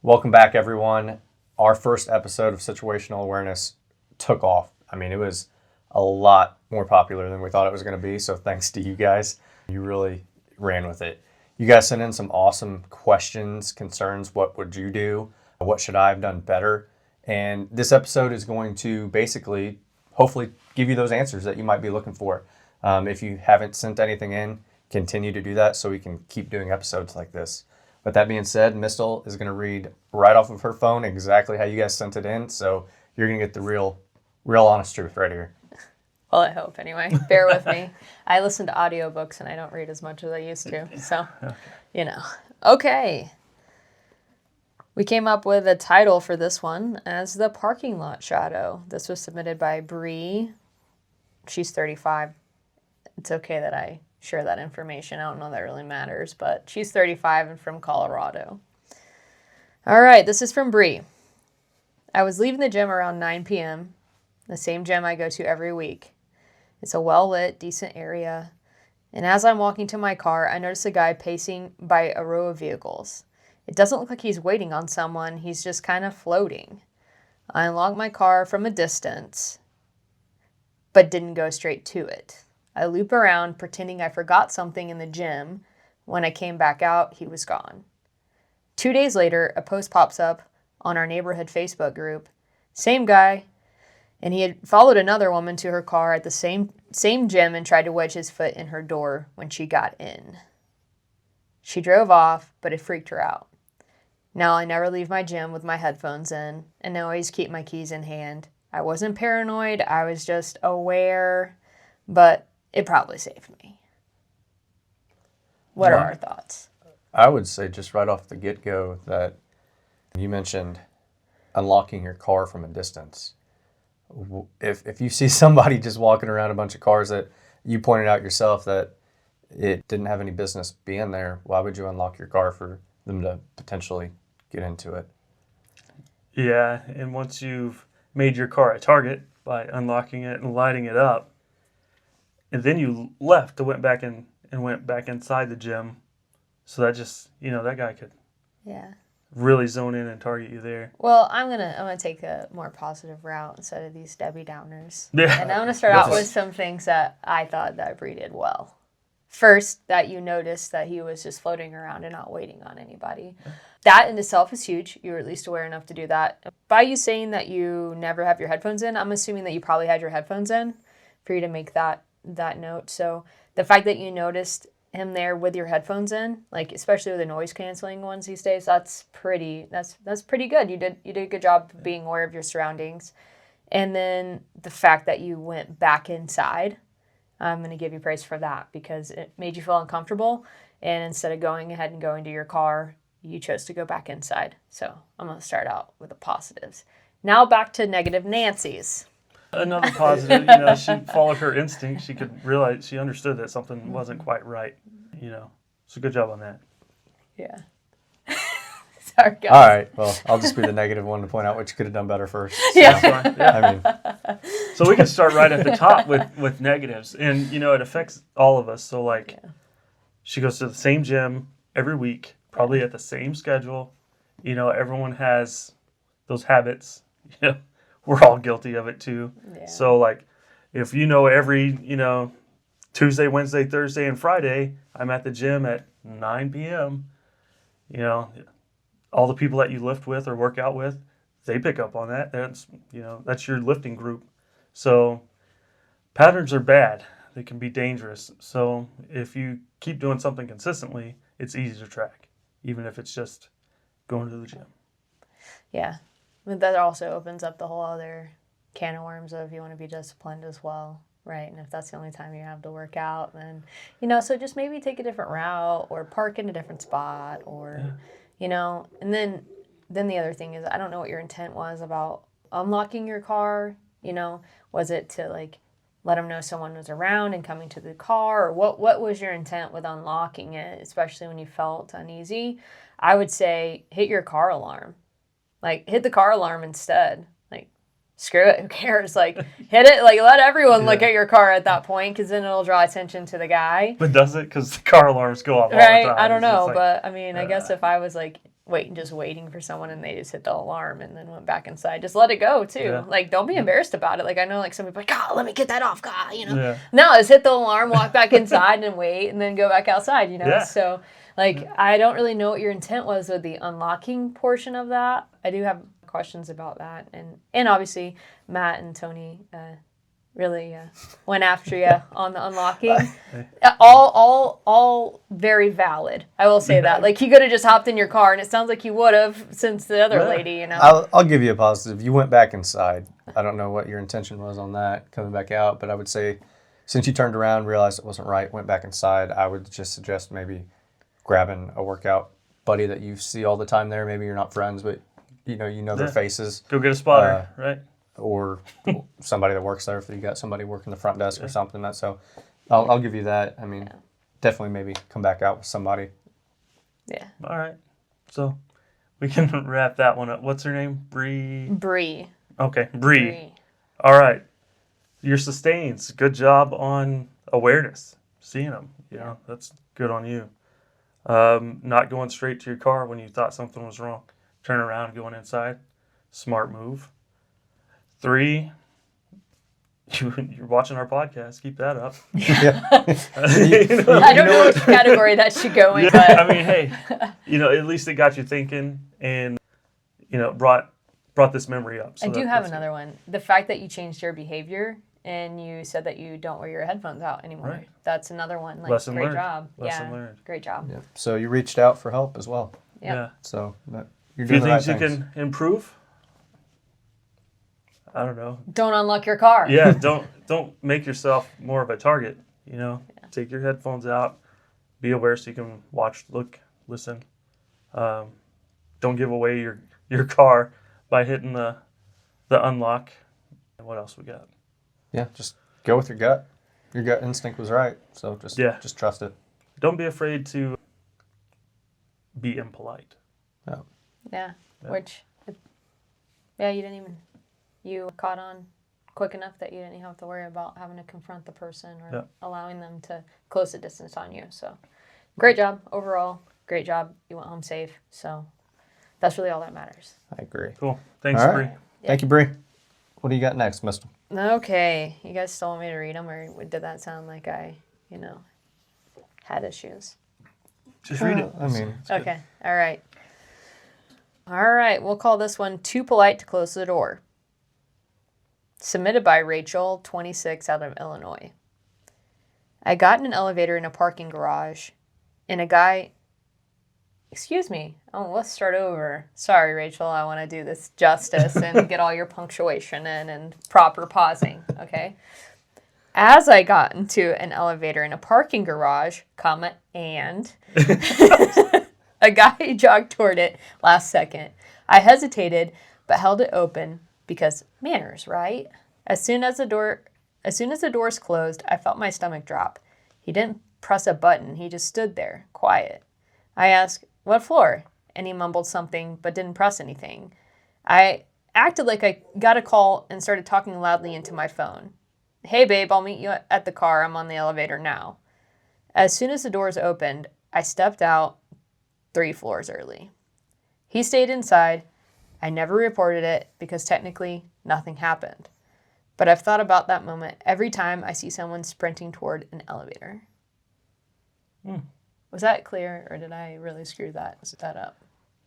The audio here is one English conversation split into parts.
Welcome back, everyone. Our first episode of Situational Awareness took off. I mean, it was a lot more popular than we thought it was going to be, so thanks to you guys. You really ran with it. You guys sent in some awesome questions, concerns. What would you do? What should I have done better? And this episode is going to basically, hopefully, give you those answers that you might be looking for. If you haven't sent anything in, continue to do that so we can keep doing episodes like this. With that being said, Mystal is going to read right off of her phone exactly how you guys sent it in, so you're going to get the real honest truth right here. Well, I hope anyway. Bear with me. I listen to audiobooks and I don't read as much as I used to. So, Okay. We came up with a title for this one as The Parking Lot Shadow. This was submitted by Bree. She's 35. It's okay that I share that information. I don't know that really matters, but she's 35 and from Colorado. All right, this is from Bree. I was leaving the gym around 9 p.m., the same gym I go to every week. It's a well-lit, decent area. And as I'm walking to my car, I notice a guy pacing by a row of vehicles. It doesn't look like he's waiting on someone. He's just kind of floating. I unlocked my car from a distance, but didn't go straight to it. I loop around, pretending I forgot something in the gym. When I came back out, he was gone. 2 days later, a post pops up on our neighborhood Facebook group. Same guy. And he had followed another woman to her car at the same gym and tried to wedge his foot in her door when she got in. She drove off, but it freaked her out. Now I never leave my gym with my headphones in, and I always keep my keys in hand. I wasn't paranoid, I was just aware, but it probably saved me. What are our thoughts? I would say just right off the get-go that you mentioned unlocking your car from a distance. If you see somebody just walking around a bunch of cars that you pointed out yourself that it didn't have any business being there, why would you unlock your car for them to potentially get into it? Yeah, and once you've made your car a target by unlocking it and lighting it up, and then you left and went back inside the gym, so that just, that guy could really zone in and target you there. Well, I'm gonna take a more positive route instead of these Debbie Downers. Yeah. And I'm gonna start out with some things that I thought that Bree did well. First, that you noticed that he was just floating around and not waiting on anybody. That in itself is huge. You were at least aware enough to do that. By you saying that you never have your headphones in, I'm assuming that you probably had your headphones in for you to make that note. So the fact that you noticed him there with your headphones in, like especially with the noise canceling ones these days, that's pretty good. You did a good job of being aware of your surroundings. And then the fact that you went back inside, I'm going to give you praise for that because it made you feel uncomfortable. And instead of going ahead and going to your car, you chose to go back inside. So I'm going to start out with the positives. Now back to negative Nancy's. Another positive, she followed her instinct. She could realize, she understood that something wasn't quite right, So good job on that. Yeah. Sorry, guys. All right. Well, I'll just be the negative one to point out what you could have done better first. So, Yeah. So we can start right at the top with negatives. And, it affects all of us. So, she goes to the same gym every week, probably at the same schedule. Everyone has those habits. We're all guilty of it, too. Yeah. So, if every, Tuesday, Wednesday, Thursday, and Friday, I'm at the gym at 9 p.m., all the people that you lift with or work out with, they pick up on that. That's your lifting group. So patterns are bad. They can be dangerous. So if you keep doing something consistently, it's easy to track, even if it's just going to the gym. Yeah. But that also opens up the whole other can of worms of you want to be disciplined as well, right? And if that's the only time you have to work out, then, so just maybe take a different route or park in a different spot or... and then the other thing is, I don't know what your intent was about unlocking your car, was it to let them know someone was around and coming to the car, or what was your intent with unlocking it, especially when you felt uneasy? I would say hit your car alarm, hit the car alarm instead, screw it, who cares? Hit it, let everyone look at your car at that point, because then it'll draw attention to the guy. But does it? Because the car alarms go off all right? the time. I don't know, but I mean, I guess if I was just waiting for someone, and they just hit the alarm and then went back inside. Just let it go too. Yeah. Like, don't be embarrassed about it. Like, I know like some people are like, God, let me get that off, God, you know. Yeah. No, just hit the alarm, walk back inside and wait, and then go back outside, you know. Yeah. So like, I don't really know what your intent was with the unlocking portion of that. I do have questions about that, and obviously Matt and Tony really went after you on the unlocking. All very valid. I will say that. Like, you could have just hopped in your car, and it sounds like you would have since the other lady, you know. I'll give you a positive. You went back inside. I don't know what your intention was on that, coming back out, but I would say since you turned around, realized it wasn't right, went back inside, I would just suggest maybe grabbing a workout buddy that you see all the time there. Maybe you're not friends, but you know their faces. Go get a spotter, right? Or somebody that works there if you got somebody working the front desk or something. So I'll give you that. I mean, definitely maybe come back out with somebody. Yeah. All right. So we can wrap that one up. What's her name? Bree. Bree. Okay, Bree. All right. Your sustains. Good job on awareness. Seeing them. You know, that's good on you. Not going straight to your car when you thought something was wrong. Turn around, going inside. Smart move. 3, you're watching our podcast. Keep that up. Yeah. I don't know which category that should go in, but I mean, hey, at least it got you thinking, and brought this memory up. So I do have another one. The fact that you changed your behavior and you said that you don't wear your headphones out anymore. Right. That's another one. Like, Lesson great learned. job. Lesson learned. Great job. Yeah. So you reached out for help as well. Yep. Yeah. So you're A few doing the right things you things. can improve. I don't know. Don't unlock your car. Yeah, don't make yourself more of a target. Take your headphones out. Be aware so you can watch, look, listen. Don't give away your car by hitting the unlock. And what else we got? Yeah, just go with your gut. Your gut instinct was right. So just trust it. Don't be afraid to be impolite. Yeah. Yeah. Yeah. Which, you caught on quick enough that you didn't have to worry about having to confront the person or allowing them to close the distance on you. So great job overall. Great job. You went home safe. So that's really all that matters. I agree. Cool. Thanks, All Bree. right. Thank you, Bree. What do you got next, Mystal? Okay. You guys still want me to read them, or did that sound like I, had issues? Just read it. I mean, Okay. All right. All right. We'll call this one Too Polite to Close the Door. Submitted by Rachel, 26, out of Illinois. I got in an elevator in a parking garage, and a guy... Excuse me. Oh, let's start over. Sorry, Rachel. I want to do this justice and get all your punctuation in and proper pausing, okay? As I got into an elevator in a parking garage, and a guy jogged toward it last second. I hesitated, but held it open because manners, right? As soon as the doors closed, I felt my stomach drop. He didn't press a button. He just stood there, quiet. I asked, "What floor?" And he mumbled something, but didn't press anything. I acted like I got a call and started talking loudly into my phone. "Hey, babe, I'll meet you at the car. I'm on the elevator now." As soon as the doors opened, I stepped out 3 floors early. He stayed inside. I never reported it because technically nothing happened. But I've thought about that moment every time I see someone sprinting toward an elevator. Was that clear, or did I really screw that up?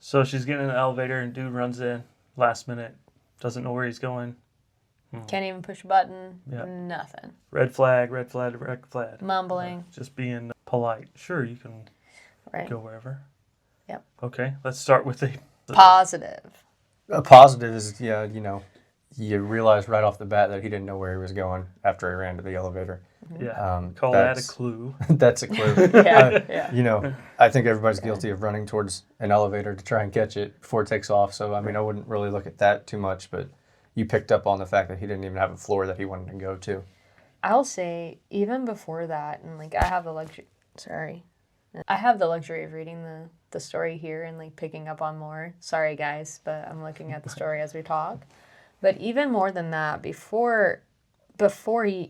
So she's getting in an elevator and dude runs in last minute. Doesn't know where he's going. Can't even push a button. Yeah. Nothing. Red flag, red flag, red flag. Mumbling. Just being polite. Sure, you can Right. go wherever. Yep. Okay, let's start with the Positive. a positive is, you realize right off the bat that he didn't know where he was going after he ran to the elevator. Yeah. Call that a that's- clue. That's a clue. Yeah. I think everybody's guilty of running towards an elevator to try and catch it before it takes off. So, I mean, I wouldn't really look at that too much, but you picked up on the fact that he didn't even have a floor that he wanted to go to. I'll say, even before that, and I have the luxury of reading the story here and picking up on more. Sorry, guys, but I'm looking at the story as we talk. But even more than that, before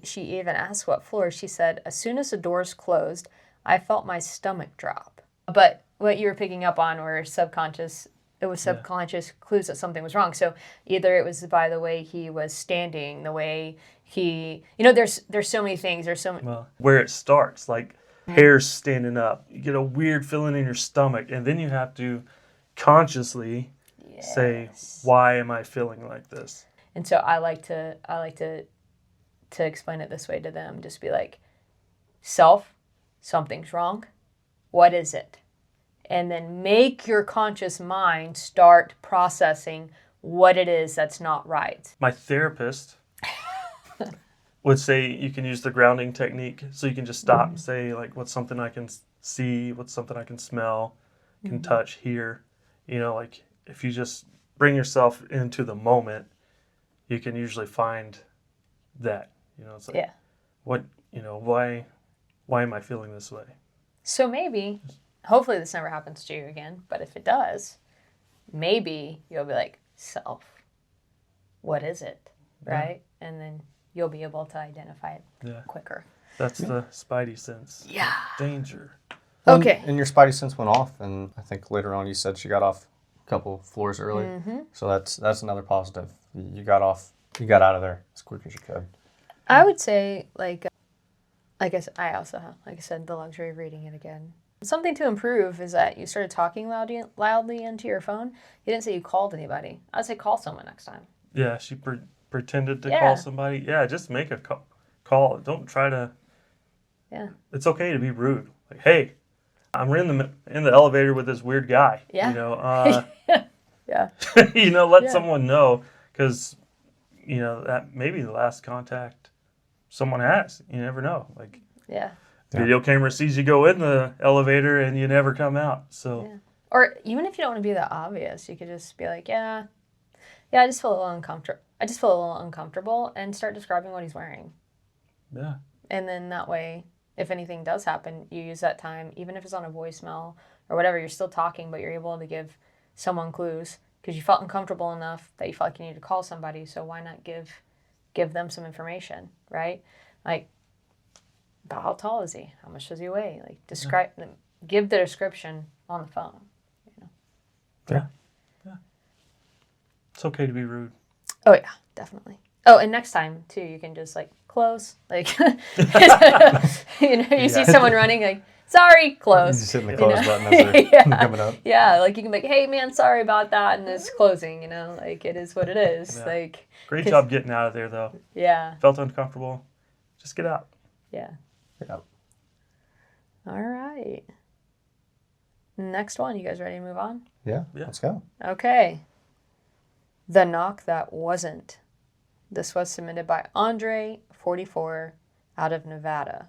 she even asked what floor, she said, "As soon as the doors closed, I felt my stomach drop." But what you were picking up on were subconscious. It was subconscious clues that something was wrong. So either it was by the way he was standing, the way he, there's so many things. There's so many. Well, where it starts, like hair's standing up, you get a weird feeling in your stomach, and then you have to consciously say, why am I feeling like this? And so I like to explain it this way to them. Just be like, something's wrong. What is it? And then make your conscious mind start processing what it is that's not right. My therapist would say you can use the grounding technique. So you can just stop and say, like, what's something I can see? What's something I can smell, can touch, hear? Like if you just bring yourself into the moment, you can usually find that. It's like, what, why am I feeling this way? So maybe, hopefully this never happens to you again, but if it does, maybe you'll be like, what is it? Right? And then you'll be able to identify it quicker. That's the spidey sense. Yeah. Danger. Well, Okay. And your spidey sense went off, and I think later on you said she got off a couple floors early. So that's another positive. You got out of there as quick as you could. I would say, like I said, I also have, like I said, the luxury of reading it again. Something to improve is that you started talking loudly into your phone. You didn't say you called anybody. I'd say call someone next time. Yeah, she pretended to call somebody. Yeah, just make a call. Don't try to. Yeah. It's okay to be rude. Like, hey, I'm in the elevator with this weird guy. Yeah. Yeah. Let someone know, because that may be the last contact someone has. You never know. Like, video camera sees you go in the elevator and you never come out. So. Yeah. Or even if you don't want to be that obvious, you could just be like, I just feel a little uncomfortable. I just feel a little uncomfortable, and start describing what he's wearing. Yeah. And then that way, if anything does happen, you use that time, even if it's on a voicemail or whatever, you're still talking, but you're able to give someone clues because you felt uncomfortable enough that you felt like you needed to call somebody. So why not give them some information, right? Like, about how tall is he? How much does he weigh? Like, give the description on the phone. Yeah. It's okay to be rude. Oh, yeah, definitely. Oh, and next time, too, you can just, close. Like, you see someone running, like, sorry, close. You just hitting the close button as they're coming up. Yeah, like, you can be like, hey, man, sorry about that, and it's closing, like, it is what it is. Yeah. Like, great job getting out of there, though. Yeah. Felt uncomfortable. Just get out. Yeah. Yeah. All right. Next one. You guys ready to move on? Yeah. Let's go. Okay. The knock that wasn't. This was submitted by Andre, 44, out of Nevada.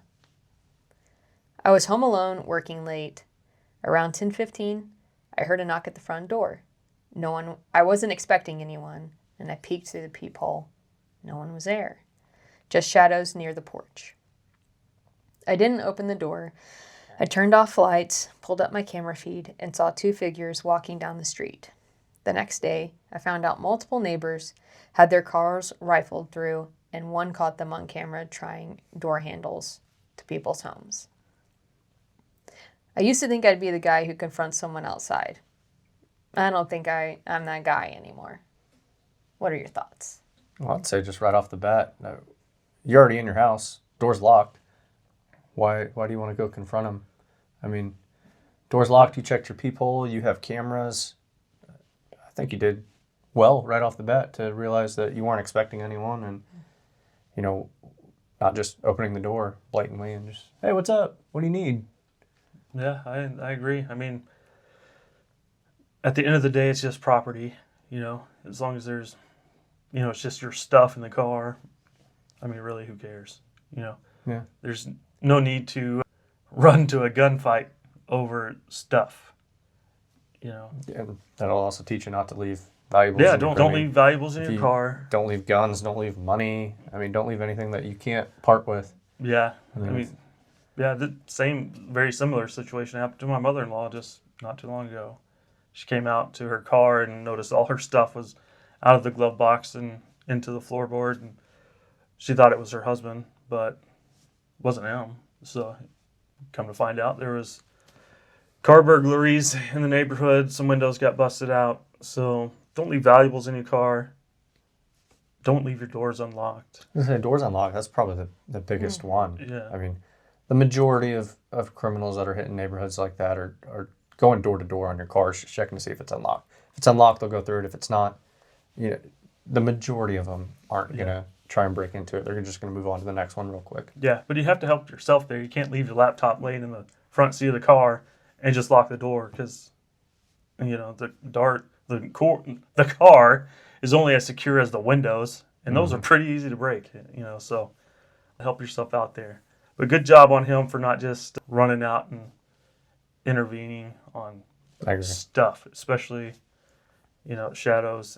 I was home alone, working late. Around 10:15, I heard a knock at the front door. I wasn't expecting anyone, and I peeked through the peephole. No one was there. Just shadows near the porch. I didn't open the door. I turned off lights, pulled up my camera feed, and saw two figures walking down the street. The next day, I found out multiple neighbors had their cars rifled through, and one caught them on camera trying door handles to people's homes. I used to think I'd be the guy who confronts someone outside. I don't think I'm that guy anymore. What are your thoughts? Well, I'd say just right off the bat, you're already in your house, door's locked. Why do you want to go confront him? I mean, door's locked, you checked your peephole, you have cameras. I think you did well right off the bat to realize that you weren't expecting anyone and, not just opening the door blatantly and just, hey, what's up? What do you need? Yeah, I agree. I mean, at the end of the day, it's just property, as long as there's, it's just your stuff in the car. I mean, really, who cares? Yeah. There's no need to run to a gunfight over stuff, And that'll also teach you not to leave valuables. Yeah, don't leave valuables in If your you car. Don't leave guns, don't leave money. I mean, don't leave anything that you can't part with. Yeah, Mm-hmm. the same, very similar situation happened to my mother-in-law just not too long ago. She came out to her car and noticed all her stuff was out of the glove box and into the floorboard, and she thought it was her husband, but it wasn't him. So come to find out, there was car burglaries in the neighborhood. Some windows got busted out. So don't leave valuables in your car. Don't leave your doors unlocked. I was gonna say, doors unlocked, that's probably the biggest one. Yeah. I mean, the majority of criminals that are hitting neighborhoods like that are going door to door on your car, just checking to see if it's unlocked. If it's unlocked, they'll go through it. If it's not, the majority of them aren't going to try and break into it. They're just going to move on to the next one real quick. Yeah, but you have to help yourself there. You can't leave your laptop laying in the front seat of the car and just lock the door because, the car is only as secure as the windows, and those are pretty easy to break, so help yourself out there. But good job on him for not just running out and intervening on stuff, especially, shadows.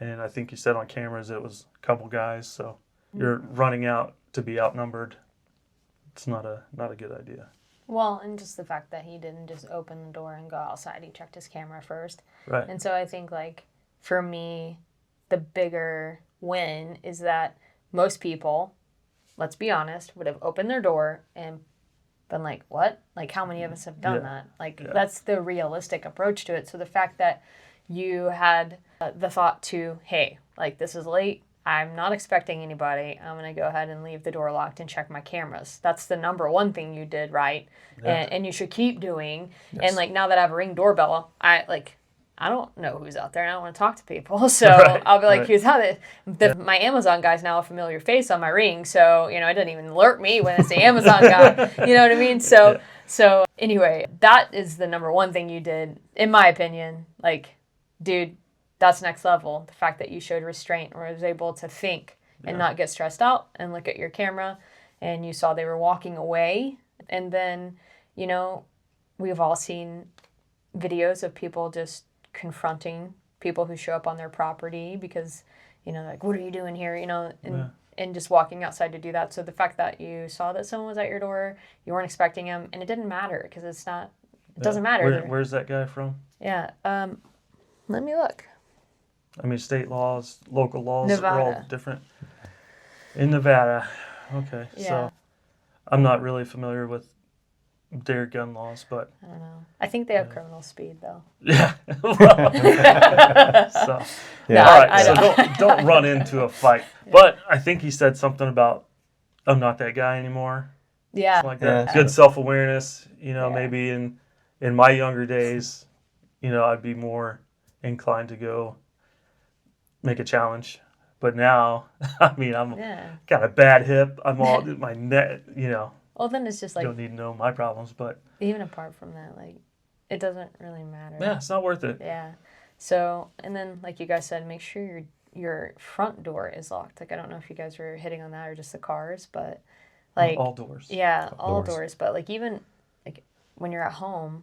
And I think you said on cameras it was a couple guys, so you're running out to be outnumbered. It's not a good idea. Well, and just the fact that he didn't just open the door and go outside. He checked his camera first. Right. And so I think, for me, the bigger win is that most people, let's be honest, would have opened their door and been like, what? How many of us have done that? That's the realistic approach to it. So the fact that you had the thought to, hey, this is late. I'm not expecting anybody. I'm going to go ahead and leave the door locked and check my cameras. That's the number one thing you did right. Yeah. And you should keep doing. Yes. And now that I have a Ring doorbell, I don't know who's out there and I don't want to talk to people. So I'll be like, who's out there? My Amazon guy's now a familiar face on my Ring. So, it doesn't even alert me when it's the Amazon guy. You know what I mean? So, so anyway, that is the number one thing you did, in my opinion. Dude, that's next level. The fact that you showed restraint or was able to think and not get stressed out and look at your camera and you saw they were walking away. And then, we've all seen videos of people just confronting people who show up on their property because, what are you doing here? And just walking outside to do that. So the fact that you saw that someone was at your door, you weren't expecting him, and it didn't matter because it doesn't matter. Where's that guy from? Yeah. Let me look. I mean, state laws, local laws Nevada. are all different. In Nevada. Okay. Yeah. So I'm not really familiar with their gun laws, but I don't know. I think they have criminal speed though. Yeah. So No, all right. I So don't. don't run into a fight. But I think he said something about I'm not that guy anymore. Yeah. Something like that. Good self-awareness. Maybe in my younger days, I'd be more inclined to go make a challenge. But now, I'm got a bad hip. I'm all my neck. Well, then it's just you don't need to know my problems, but even apart from that, it doesn't really matter. Yeah, it's not worth it. Yeah. So, and then like you guys said, make sure your front door is locked. I don't know if you guys were hitting on that or just the cars, but all doors. Yeah, all doors. But even when you're at home,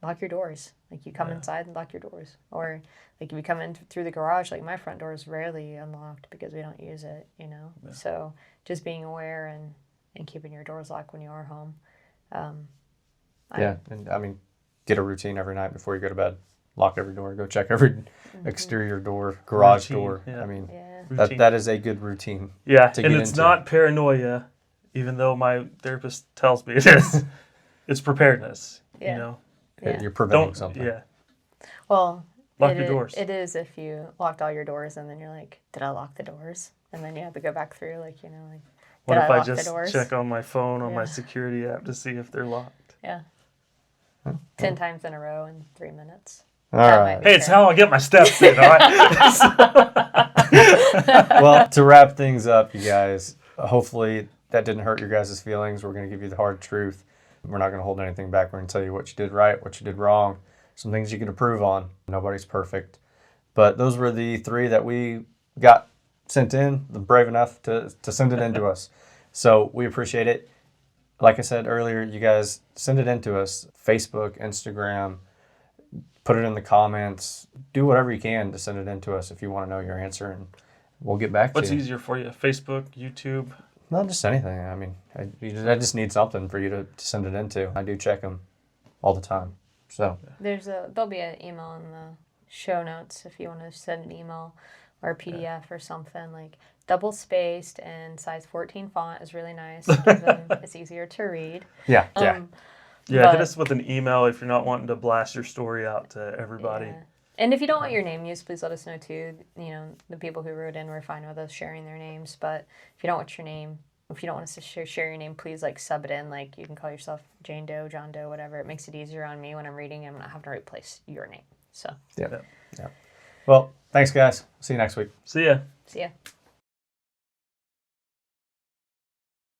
lock your doors. You come inside and lock your doors. Or if you come in through the garage, my front door is rarely unlocked because we don't use it, Yeah. So just being aware and keeping your doors locked when you are home. Get a routine every night before you go to bed. Lock every door. Go check every exterior door, garage door. Yeah. That is a good routine. Yeah, to and get it's into. Not paranoia, even though my therapist tells me it is. It's preparedness. Yeah. You're preventing something. Yeah. Well, lock your doors. It is if you locked all your doors and then you're like, did I lock the doors? And then you have to go back through, what if I just check on my phone on my security app to see if they're locked? Yeah. 10 times in a row in 3 minutes. All right. Hey, it's how I get my steps in, all right? Well, to wrap things up, you guys, hopefully that didn't hurt your guys' feelings. We're going to give you the hard truth. We're not going to hold anything back. We're going to tell you what you did right, what you did wrong, some things you can improve on. Nobody's perfect. But those were the 3 that we got sent in, brave enough to send it in to us. So we appreciate it. Like I said earlier, you guys send it in to us. Facebook, Instagram, put it in the comments. Do whatever you can to send it in to us if you want to know your answer, and we'll get back to you. What's easier for you, Facebook, YouTube? Not just anything. I just need something for you to send it into. I do check them all the time. So there'll be an email in the show notes if you want to send an email or a PDF or something. Double spaced and size 14 font is really nice. It's easier to read. Yeah. Yeah, But- hit us with an email if you're not wanting to blast your story out to everybody. Yeah. And if you don't want your name used, please let us know too. You know, the people who wrote in were fine with us sharing their names. But if you don't want your name, if you don't want us to share your name, please like sub it in. Like you can call yourself Jane Doe, John Doe, whatever. It makes it easier on me when I'm reading. I'm not having to replace your name. So Yeah. Well, thanks, guys. See you next week. See ya. see ya.